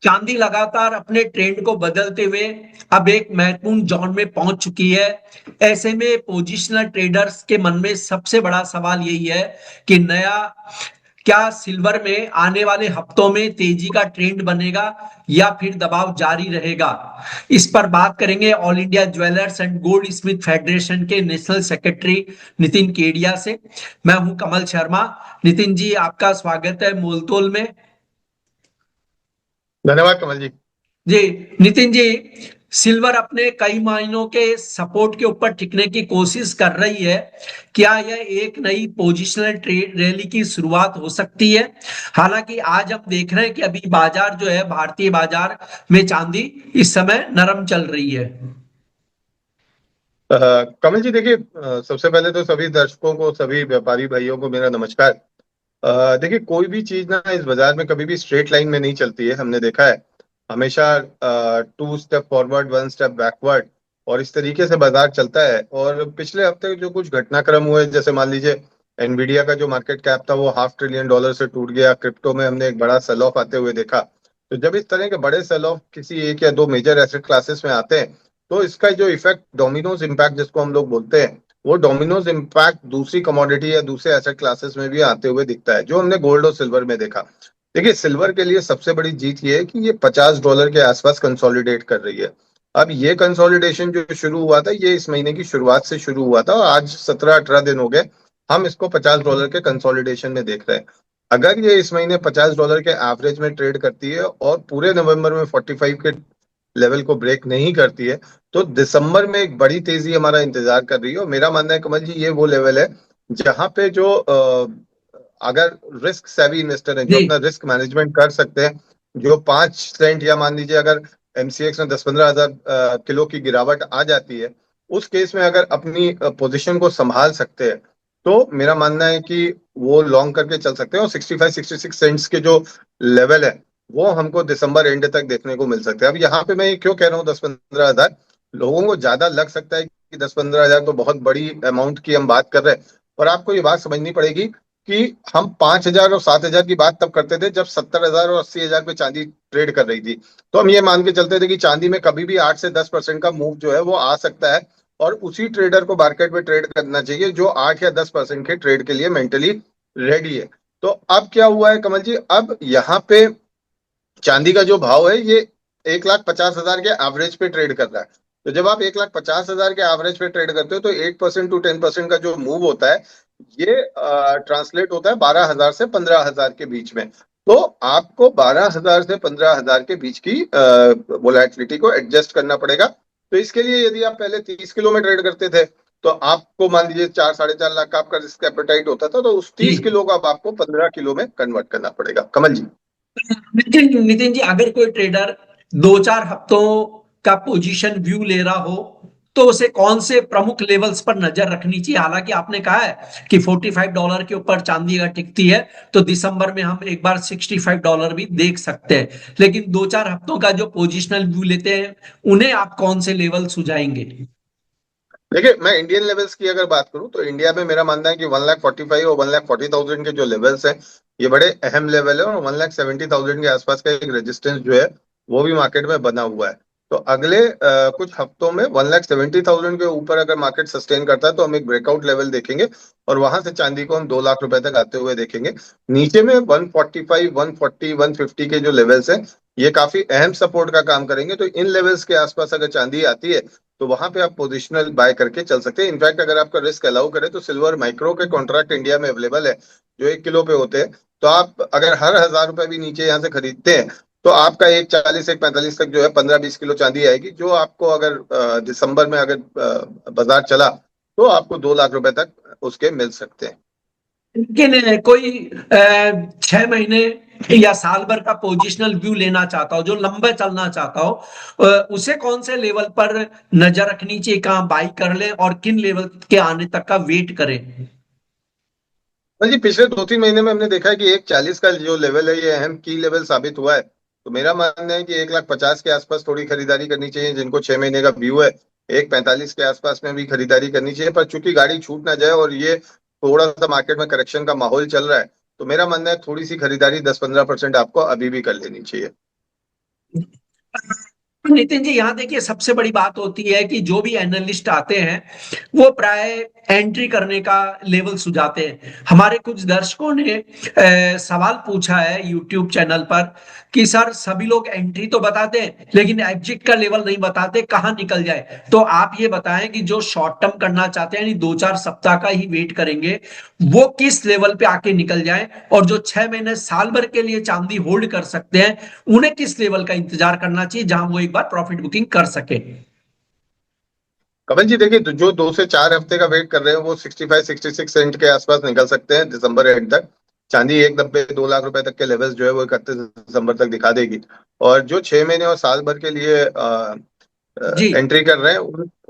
चांदी लगातार अपने ट्रेंड को बदलते हुए अब एक महत्वपूर्ण जोन में पहुंच चुकी है। ऐसे में पोजिशनल ट्रेडर्स के मन में सबसे बड़ा सवाल यही है कि नया क्या सिल्वर में आने वाले हफ्तों में तेजी का ट्रेंड बनेगा या फिर दबाव जारी रहेगा। इस पर बात करेंगे all India jewellers and gold Smith federation के नेशनल सेक्रेटरी नितिन केडिया से। मैं हूं कमल शर्मा। नितिन जी, आपका स्वागत है मोलतोल में। धन्यवाद कमल जी। जी नितिन जी, सिल्वर अपने कई महीनों के सपोर्ट के ऊपर टिकने की कोशिश कर रही है। क्या यह एक नई पोजिशनल ट्रेड रैली की शुरुआत हो सकती है? हालांकि आज हम देख रहे हैं कि अभी बाजार जो है, भारतीय बाजार में चांदी इस समय नरम चल रही है। कमल जी देखिए, सबसे पहले तो सभी दर्शकों को, सभी व्यापारी भाइयों को मेरा नमस्कार। देखिए, कोई भी चीज ना इस बाजार में कभी भी स्ट्रेट लाइन में नहीं चलती है, हमने देखा है। हमेशा two step forward one step backward, और इस तरीके से बाजार चलता है। और पिछले हफ्ते जो कुछ घटनाक्रम हुए, जैसे मान लीजिए एनवीडिया का जो मार्केट कैप था वो $500 बिलियन से टूट गया। क्रिप्टो में हमने एक बड़ा सेल ऑफ आते हुए देखा। तो जब इस तरह के बड़े सेल ऑफ किसी एक या दो मेजर एसेट क्लासेस में आते हैं, तो इसका जो इफेक्ट, डोमिनोज इम्पैक्ट जिसको हम लोग बोलते हैं, वो डोमिनोज इम्पैक्ट दूसरी कमोडिटी या दूसरे एसेट क्लासेस में भी आते हुए दिखता है, जो हमने गोल्ड और सिल्वर में देखा। देखिए, सिल्वर के लिए सबसे बड़ी जीत ये है कि ये $50 के आसपास कंसोलिडेट कर रही है। अब ये कंसोलिडेशन जो शुरू हुआ था, ये इस महीने की शुरुआत से शुरू हुआ था, और आज 17-18 दिन हो गए हम इसको $50 के कंसोलिडेशन में देख रहे हैं। अगर ये इस महीने $50 के एवरेज में ट्रेड करती है और पूरे नवंबर में 45 के लेवल को ब्रेक नहीं करती है, तो दिसंबर में एक बड़ी तेजी हमारा इंतजार कर रही है। और मेरा मानना है कमल जी, ये वो लेवल है जहां पे जो अगर रिस्क सेवी इन्वेस्टर हैं, जो जी अपना रिस्क मैनेजमेंट कर सकते हैं, जो 5 सेंट, या मान लीजिए अगर एमसीएक्स में 10-15 हजार किलो की गिरावट आ जाती है, उस केस में अगर अपनी पोजीशन को संभाल सकते हैं, तो मेरा मानना है कि वो लॉन्ग करके चल सकते हैं। और 65-66 सेंट्स के जो लेवल है, वो हमको दिसंबर एंड तक देखने को मिल सकते हैं। अब यहाँ पे मैं ये क्यों कह रहा हूँ 10-15 हजार, लोगों को ज्यादा लग सकता है कि 10-15 हजार तो बहुत बड़ी अमाउंट की हम बात कर रहे हैं। और आपको ये बात समझनी पड़ेगी कि हम 5 हजार और 7 हजार की बात तब करते थे जब 70 हजार और 80 हजार पे चांदी ट्रेड कर रही थी। तो हम ये मान के चलते थे कि चांदी में कभी भी 8 से 10% का मूव जो है वो आ सकता है, और उसी ट्रेडर को मार्केट में ट्रेड करना चाहिए जो 8 या 10% के ट्रेड के लिए मेंटली रेडी है। तो अब क्या हुआ है कमल जी, अब यहाँ पे चांदी का जो भाव है ये 1,50,000 के एवरेज पे ट्रेड कर रहा है। तो जब आप 1,50,000 के एवरेज पे ट्रेड करते हो, तो 8% to 10% का जो मूव होता है, ये ट्रांसलेट होता है 12,000 से 15,000 के बीच में। तो आपको 12,000 से 15,000 के बीच की वोलेटिलिटी को एडजस्ट करना पड़ेगा। तो इसके लिए यदि आप पहले 30 किलो में ट्रेड करते थे, तो आपको मान लीजिए 4-4.5 लाख का आपका रिस्क एपेटाइट होता था, तो उस जी। 30 किलो को अब आपको 15 किलो में कन्वर्ट करना पड़ेगा कमल जी। नितिन नितिन जी, अगर कोई ट्रेडर 2-4 हफ्तों का पोजीशन व्यू ले रहा हो तो उसे कौन से प्रमुख लेवल्स पर नजर रखनी चाहिए? हालांकि आपने कहा है कि $45 के ऊपर चांदी अगर टिकती है तो दिसंबर में हम एक बार $65 भी देख सकते हैं, लेकिन 2-4 हफ्तों का जो पोजिशनल व्यू लेते हैं उन्हें आप कौन से लेवल सुझाएंगे? देखिए, मैं इंडियन लेवल्स की अगर बात करूं, तो इंडिया में मेरा मानना है कि 1,45,000 और 1,40,000 के जो लेवल्स हैं, ये बड़े अहम लेवल है। और 1,70,000 के आसपास का एक रेजिस्टेंस जो है, वो भी मार्केट में बना हुआ है। तो अगले कुछ हफ्तों में 1,70,000 के ऊपर अगर मार्केट सस्टेन करता है, तो हम एक ब्रेकआउट लेवल देखेंगे, और वहां से चांदी को हम 2 लाख रुपए तक आते हुए देखेंगे। नीचे में 145, 140, 150 के जो लेवल्स हैं, ये काफी अहम सपोर्ट का काम करेंगे। तो इन लेवल्स के आसपास अगर चांदी आती है, तो वहां पे आप पोजिशनल बाय करके चल सकते हैं। इनफैक्ट अगर आपका रिस्क अलाउ करे, तो सिल्वर माइक्रो के कॉन्ट्रैक्ट इंडिया में अवेलेबल है, जो 1 किलो पे होते हैं। तो आप अगर हर 1,000 रुपए भी नीचे यहाँ से खरीदते हैं, तो आपका 1,40, 1,45 तक जो है 15-20 किलो चांदी आएगी, जो आपको अगर दिसंबर में अगर बाजार चला, तो आपको 2 लाख रुपए तक उसके मिल सकते हैं। लेकिन कोई 6 महीने या साल भर का पोजिशनल व्यू लेना चाहता हो, जो लंबे चलना चाहता हो, उसे कौन से लेवल पर नजर रखनी चाहिए? कहाँ बाई कर ले और किन लेवल के आने तक का वेट करें? हाँ जी, पिछले 2-3 महीने में हमने देखा है कि 1,40 का जो लेवल है, ये अहम की लेवल साबित हुआ है। तो मेरा मानना है कि 1,50,000 के आसपास थोड़ी खरीदारी करनी चाहिए, जिनको 6 महीने का व्यू है। 1,45 के आसपास में भी खरीदारी करनी चाहिए, पर चूंकि गाड़ी छूट ना जाए और ये थोड़ा सा मार्केट में करेक्शन का माहौल चल रहा है, तो मेरा मानना है थोड़ी सी खरीदारी 10-15% आपको अभी भी कर लेनी चाहिए। नितिन जी, यहाँ देखिए सबसे बड़ी बात होती है कि जो भी एनालिस्ट आते हैं वो प्राय एंट्री करने का लेवल सुझाते हैं। हमारे कुछ दर्शकों ने सवाल पूछा है यूट्यूब चैनल पर कि सर सभी लोग एंट्री तो बताते हैं लेकिन एग्जिट का लेवल नहीं बताते, कहाँ निकल जाए। तो आप ये बताएं कि जो शॉर्ट टर्म करना चाहते हैं यानी 2-4 सप्ताह का ही वेट करेंगे, वो किस लेवल पे आके निकल जाए, और जो 6 महीने साल भर के लिए चांदी होल्ड कर सकते हैं उन्हें किस लेवल का इंतजार करना चाहिए जहां वो एक बार प्रॉफिट बुकिंग कर सके। कमल जी देखिए, तो जो 2 से 4 हफ्ते का वेट कर रहे हैं वो 65-66 सेंट के आसपास निकल सकते हैं दिसंबर एंड तक। चांदी एक 2 लाख रुपए तक के लेवल्स जो है वो 31 दिसंबर तक दिखा देगी। और जो 6 महीने और साल भर के लिए जी एंट्री कर रहे हैं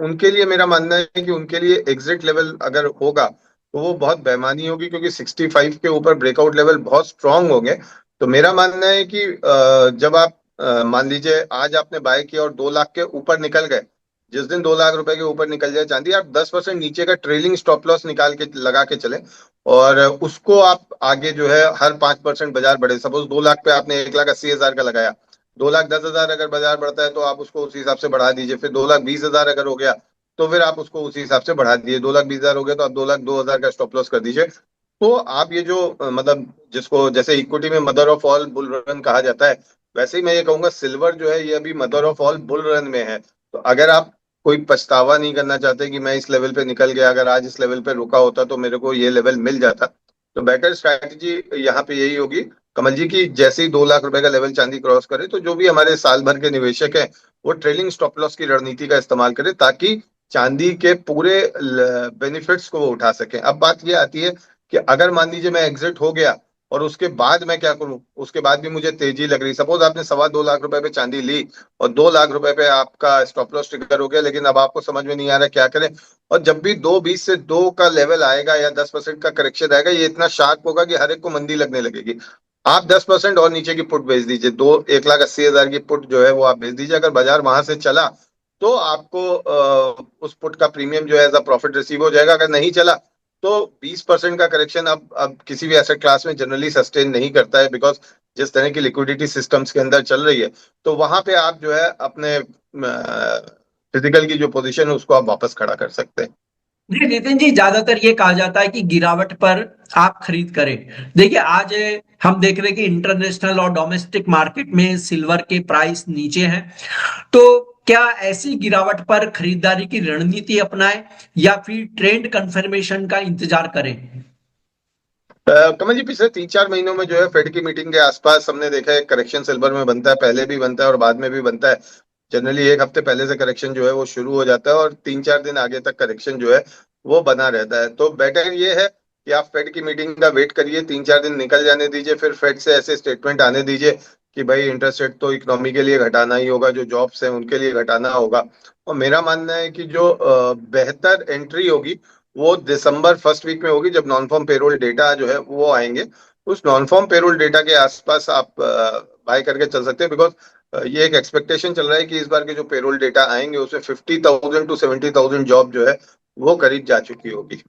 उनके लिए मेरा मानना है कि उनके लिए एग्जिट लेवल अगर होगा तो वो बहुत बेमानी होगी, क्योंकि 65 के ऊपर ब्रेकआउट लेवल बहुत स्ट्रांग होंगे। तो मेरा मानना है कि जब आप मान लीजिए आज आपने बाय किया और 2 लाख के ऊपर निकल गए, जिस दिन 2 लाख रुपए के ऊपर निकल जाए चांदी, आप 10% नीचे का ट्रेलिंग स्टॉप लॉस निकाल के लगा के चले। और उसको आप आगे जो है हर 5% बाजार बढ़े, सपोज 2 लाख पे आपने 1,80,000 का लगाया, 2,10,000 अगर बाजार बढ़ता है तो आप उसको उसी हिसाब से बढ़ा दीजिए। फिर 2,20,000 अगर हो गया तो फिर आप उसको उसी हिसाब से बढ़ा दीजिए। 2,20,000 हो गया तो आप 2,02,000 का स्टॉप लॉस कर दीजिए। तो आप ये जो मतलब जिसको जैसे इक्विटी में mother of all bull run कहा जाता है, वैसे ही मैं ये कहूंगा सिल्वर जो है ये अभी mother of all bull run में है। तो अगर आप कोई पछतावा नहीं करना चाहते कि मैं इस लेवल पे निकल गया, अगर आज इस लेवल पे रुका होता तो मेरे को ये लेवल मिल जाता, तो बेटर स्ट्रैटेजी यहाँ पे यही होगी कमल जी की जैसे ही 2 लाख रुपए का लेवल चांदी क्रॉस करे तो जो भी हमारे साल भर के निवेशक हैं वो ट्रेलिंग स्टॉप लॉस की रणनीति का इस्तेमाल करें, ताकि चांदी के पूरे बेनिफिट्स को वो उठा सकें। अब बात ये आती है कि अगर मान लीजिए मैं एग्जिट हो गया और उसके बाद मैं क्या करूं, उसके बाद भी मुझे तेजी लग रही, सपोज आपने 2.25 लाख रुपए पे चांदी ली और 2 लाख रुपए पे आपका स्टॉप लॉस ट्रिगर हो गया, लेकिन अब आपको समझ में नहीं आ रहा क्या करें। और जब भी 2.20 से 2 का लेवल आएगा या 10% का करेक्शन आएगा, ये इतना शार्प होगा कि हर एक को मंदी लगने लगेगी। आप 10% और नीचे की पुट भेज दीजिए, 1,80,000 की पुट जो है वो आप भेज दीजिए। अगर बाजार वहां से चला तो आपको उस पुट का प्रीमियम जो है एज अ प्रॉफिट रिसीव हो जाएगा। अगर नहीं चला तो 20% का करेक्शन अब किसी भी एसेट क्लास में जनरली सस्टेन नहीं करता है, बिकॉज जिस तरह की लिक्विडिटी सिस्टम्स के अंदर चल रही है, तो वहां पे आप जो है अपने फिजिकल की जो पोजीशन है उसको आप वापस खड़ा कर सकते हैं। जी नितिन जी, ज्यादातर ये कहा जाता है कि गिरावट पर आप खरीद करें। देखिए आज हम देख रहे हैं कि इंटरनेशनल और डोमेस्टिक मार्केट में सिल्वर के प्राइस नीचे हैं। तो क्या ऐसी गिरावट पर खरीदारी की रणनीति अपनाएं या फिर ट्रेंड कंफर्मेशन का इंतजार करें। कमल जी पिछले 3-4 महीनों में जो है फेड की मीटिंग के आसपास हमने देखा है करेक्शन सिल्वर में बनता है, पहले भी बनता है और बाद में भी बनता है। जनरली एक हफ्ते पहले से करेक्शन जो है वो शुरू हो जाता है और 3-4 दिन आगे तक करेक्शन जो है वो बना रहता है। तो बेटर ये है कि आप फेड की मीटिंग का वेट करिए, 3-4 दिन निकल जाने दीजिए, फिर फेड से ऐसे स्टेटमेंट आने दीजिए कि भाई इंटरेस्ट रेट तो इकोनॉमी के लिए घटाना ही होगा, जो जॉब्स हैं उनके लिए घटाना होगा। और मेरा मानना है कि जो बेहतर एंट्री होगी वो दिसंबर फर्स्ट वीक में होगी, जब नॉन फॉर्म पेरोल डेटा जो है वो आएंगे। उस नॉन फॉर्म पेरोल डेटा के आसपास आप बाय करके चल सकते हैं, बिकॉज ये एक एक्सपेक्टेशन चल रहा है कि इस बार के जो पेरोल डेटा आएंगे उसमें 50,000 to 70,000 जॉब जो है वो करीब जा चुकी होगी।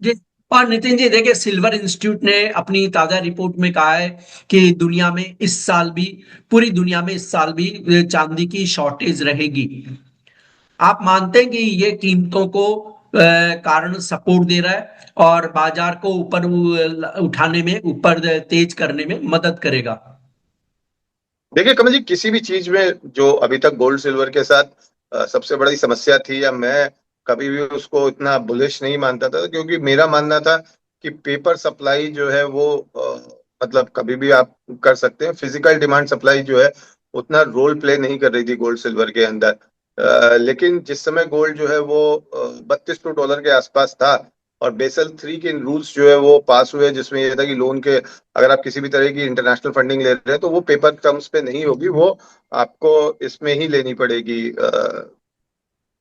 जी। और नितिन जी देखिए, सिल्वर इंस्टीट्यूट ने अपनी ताजा रिपोर्ट में कहा है कि दुनिया में इस साल भी, पूरी दुनिया में इस साल भी चांदी की शॉर्टेज रहेगी। आप मानते हैं कि ये कीमतों को कारण सपोर्ट दे रहा है और बाजार को ऊपर उठाने में, ऊपर तेज करने में मदद करेगा। देखिए कमल जी, किसी भी चीज में जो अभी तक गोल्ड सिल्वर के साथ सबसे बड़ी समस्या थी, या मैं कभी भी उसको इतना बुलिश नहीं मानता था, क्योंकि मेरा मानना था कि पेपर सप्लाई जो है वो मतलब कभी भी आप कर सकते हैं, फिजिकल डिमांड सप्लाई जो है उतना रोल प्ले नहीं कर रही थी गोल्ड सिल्वर के अंदर। लेकिन जिस समय गोल्ड जो है वो $32 के आसपास था और बेसल 3 के रूल्स जो है वो पास हुए, जिसमें ये था कि लोन के अगर आप किसी भी तरह की इंटरनेशनल फंडिंग ले रहे हैं तो वो पेपर टर्म्स पे नहीं होगी, वो आपको इसमें ही लेनी पड़ेगी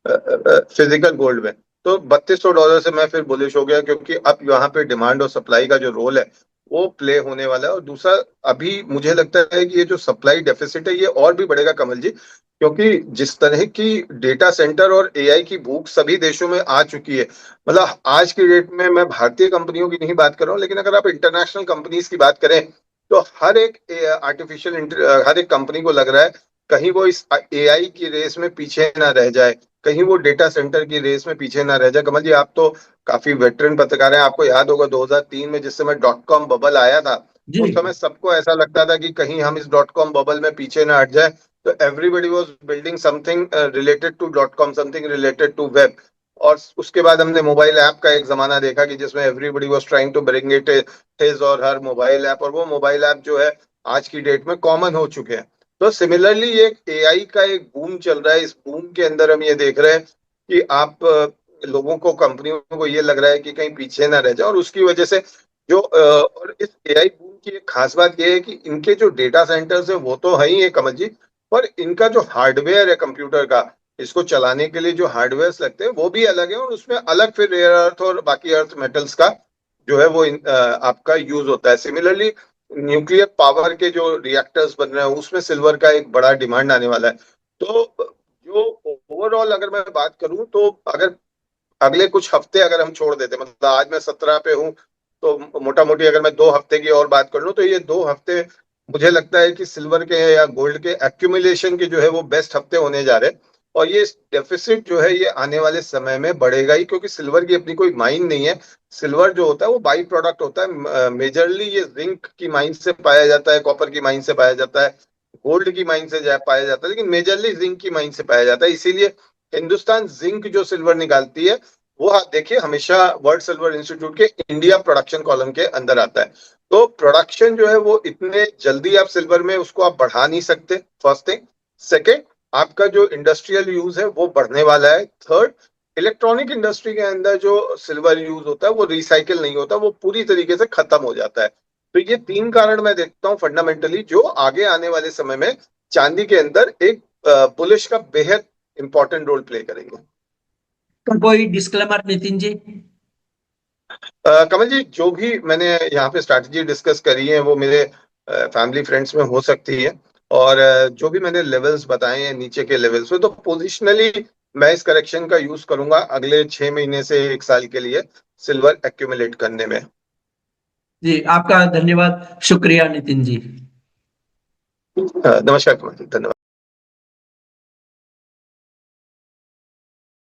फिजिकल गोल्ड में। तो $3200 से मैं फिर बुलिश हो गया, क्योंकि अब यहाँ पे डिमांड और सप्लाई का जो रोल है वो प्ले होने वाला है। और दूसरा, अभी मुझे लगता है कि ये जो सप्लाई डेफिसिट है ये और भी बढ़ेगा कमल जी, क्योंकि जिस तरह की डेटा सेंटर और एआई की भूख सभी देशों में आ चुकी है। मतलब आज की डेट में मैं भारतीय कंपनियों की नहीं बात कर रहा हूँ, लेकिन अगर आप इंटरनेशनल कंपनीज की बात करें तो हर एक कंपनी को लग रहा है कहीं वो इस एआई की रेस में पीछे ना रह जाए, कहीं वो डेटा सेंटर की रेस में पीछे ना रह जाए। कमल जी, आप तो काफी वेटरन पत्रकार हैं, आपको याद होगा 2003 में जिस समय डॉट कॉम बबल आया था, जी। उस समय सबको ऐसा लगता था कि कहीं हम इस डॉट कॉम बबल में पीछे ना हट जाए। तो everybody was building something related to dot com, something related to web. और उसके बाद हमने मोबाइल ऐप का एक जमाना देखा कि जिसमें everybody was trying to bring it his और हर मोबाइल ऐप, और वो मोबाइल ऐप जो है आज की डेट में कॉमन हो चुके हैं। तो सिमिलरली ये एआई का एक बूम चल रहा है। इस बूम के अंदर हम ये देख रहे हैं कि आप लोगों को, कंपनियों को ये लग रहा है कि कहीं पीछे ना रह जाए, और उसकी वजह से और इस एआई बूम की एक खास बात ये है कि इनके जो डेटा सेंटर्स है वो तो है ही है कमल जी, पर इनका जो हार्डवेयर है कंप्यूटर का, इसको चलाने के लिए जो हार्डवेयर लगते हैं वो भी अलग है, और उसमें अलग फिर रेयर अर्थ और बाकी अर्थ मेटल्स का जो है वो आपका यूज होता है। सिमिलरली न्यूक्लियर पावर के जो रिएक्टर्स बन रहे हैं उसमें सिल्वर का एक बड़ा डिमांड आने वाला है। तो जो ओवरऑल अगर मैं बात करूं, तो अगर अगले कुछ हफ्ते अगर हम छोड़ देते, मतलब आज मैं 17 पे हूं, तो मोटा मोटी अगर मैं 2 हफ्ते की और बात कर लूं, तो ये 2 हफ्ते मुझे लगता है कि सिल्वर के या गोल्ड के एक्यूमुलेशन के जो है वो बेस्ट हफ्ते होने जा रहे हैं। और ये डेफिसिट जो है ये आने वाले समय में बढ़ेगा ही, क्योंकि सिल्वर की अपनी कोई माइन नहीं है। सिल्वर जो होता है वो बाई प्रोडक्ट होता है, मेजरली ये जिंक की माइन से पाया जाता है, कॉपर की माइन से पाया जाता है, गोल्ड की माइन से पाया जाता है, लेकिन मेजरली जिंक की माइन से पाया जाता है। इसीलिए हिंदुस्तान जिंक जो सिल्वर निकालती है वो आप देखिए हमेशा वर्ल्ड सिल्वर इंस्टीट्यूट के इंडिया प्रोडक्शन कॉलम के अंदर आता है। तो प्रोडक्शन जो है वो इतने जल्दी आप सिल्वर में उसको आप बढ़ा नहीं सकते, फर्स्ट थिंग। सेकेंड, आपका जो इंडस्ट्रियल यूज है वो बढ़ने वाला है। थर्ड, इलेक्ट्रॉनिक इंडस्ट्री के अंदर जो सिल्वर यूज होता है वो रिसाइकिल नहीं होता, वो पूरी तरीके से खत्म हो जाता है। तो ये 3 कारण मैं देखता हूँ फंडामेंटली, जो आगे आने वाले समय में चांदी के अंदर एक बुलिश का बेहद इंपॉर्टेंट रोल प्ले करेंगे। तो कोई डिस्क्लेमर नितिन जी? कमल जी, जो भी मैंने यहाँ पे स्ट्रैटेजी डिस्कस करी है वो मेरे फैमिली फ्रेंड्स में हो सकती है, और जो भी मैंने लेवल्स बताए हैं नीचे के लेवल्स पे, तो पोजिशनली मैं इस करेक्शन का यूज करूंगा अगले 6 महीने से 1 साल के लिए सिल्वर एक्यूमुलेट करने में। जी, आपका धन्यवाद, शुक्रिया नितिन जी। नमस्कार कमल जी, धन्यवाद।